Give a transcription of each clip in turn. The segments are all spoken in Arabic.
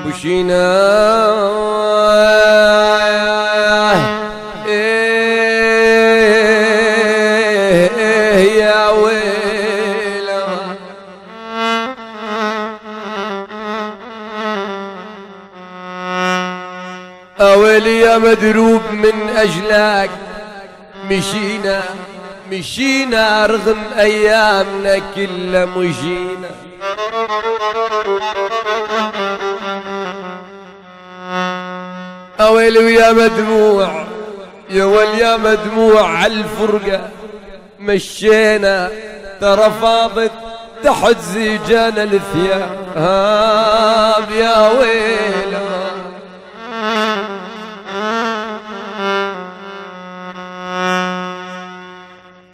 مشينا يا ويلا أولي يا مدروب من أجلك مشينا رغم أيامنا كلها مشينا أويلي ويا مدموع يا ويلي مدموع عالفرقة مشينا ترى فاضت تحت زيجان الثياب يا ويلي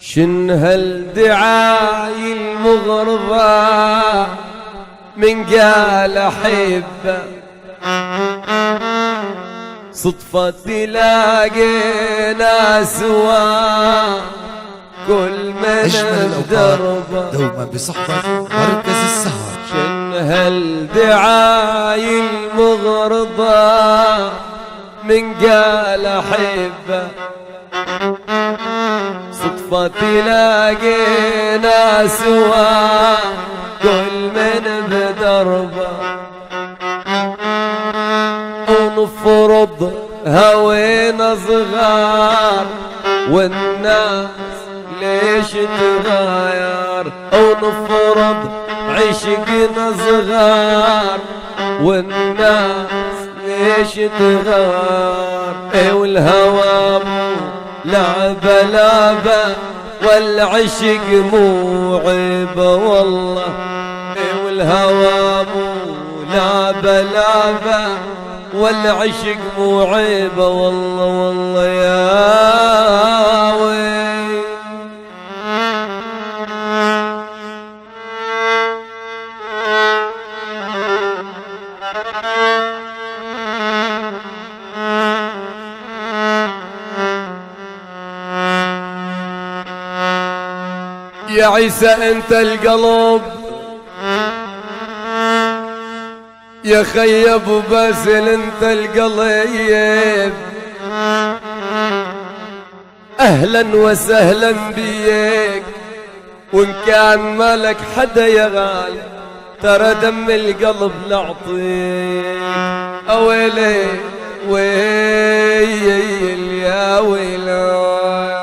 شن هالدعاي المغرضة من قال أحبه صدفة تلاقينا سوا كل من بدربه دوما بصحبة مركز السهر شن هالدعاي المغرضة من قال أحبه صدفة تلاقينا سوا كل من بدربه ونفرض هوينا صغار والناس ليش تغير ونفرض عشقنا صغار والناس ليش تغير والهوى لعبة والعشق مو عيبة والله والهوى لعبة والعشق مو عيبة والله يا ويل يا عيسى انت القلب يا خي ابو باسل انت القليب اهلا وسهلا بيك وان كان مالك حدا يا غالي ترى دم القلب نعطيك اويلي ويل يا ويلا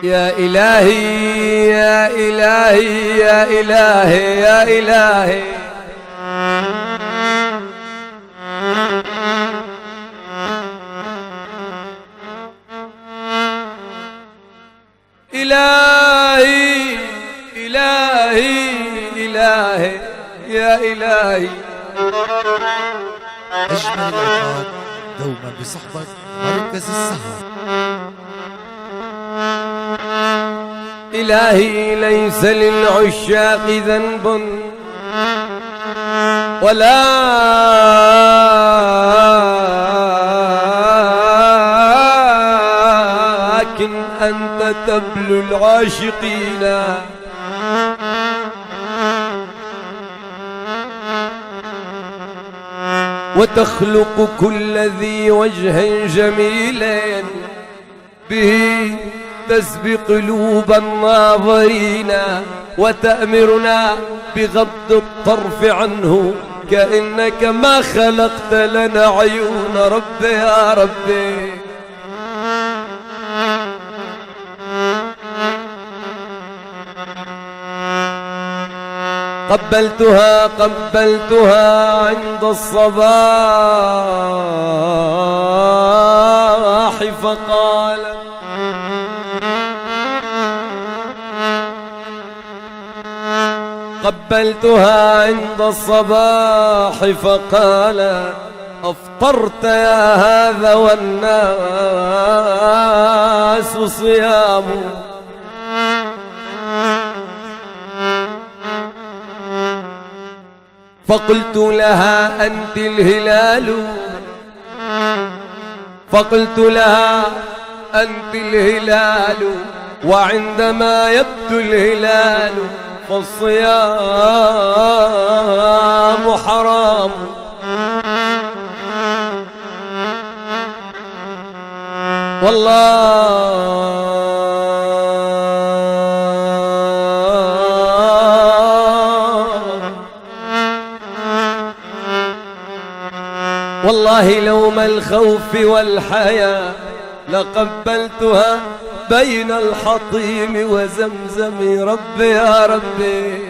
يا إلهي يا إلهي يا إلهي يا إلهي إلهي إلهي إلهي يا إلهي أجمل الأوقات دوما بصحبة مركز السهر إلهي ليس للعشاق ذنب ولكن أنت تبلو العاشقين وتخلق كل ذي وجه جميل به تسبي قلوب الناظرين وتأمرنا بغض الطرف عنه كأنك ما خلقت لنا عيون ربي يا ربي قبلتها عند الصباح فقالت قبلتها عند الصباح فقال أفطرت يا هذا والناس صيام فقلت لها أنت الهلال، فقلت لها أنت الهلال، وعندما يبدو الهلال فالصيام حرام. والله لوم الخوف والحياء لقبلتها بين الحطيم وزمزم. ربي يا ربي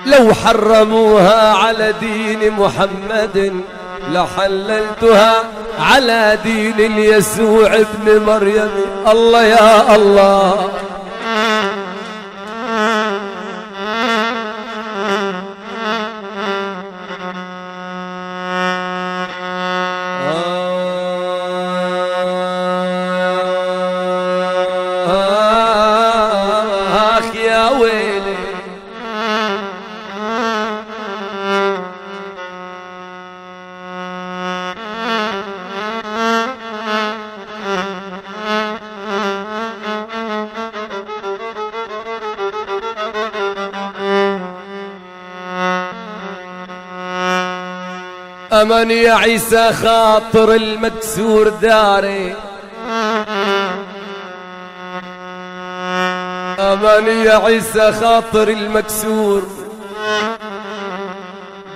لو حرموها على دين محمد لحللتها على دين اليسوع ابن مريم. الله يا الله. يا ويلي أمن يا عيسى خاطر المكسور داري، أمن يا عيسى خاطر المكسور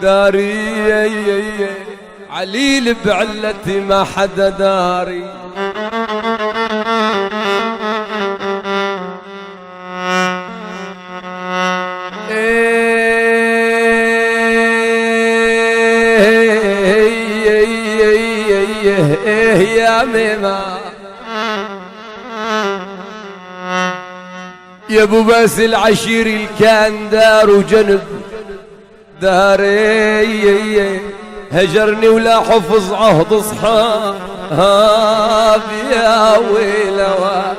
داري، عليل بعلتي ما حدا داري. يا ميمة يا ابو باس العشير الكان دار وجنب داري، هجرني ولا حفظ عهد اصحاب. يا ويلوا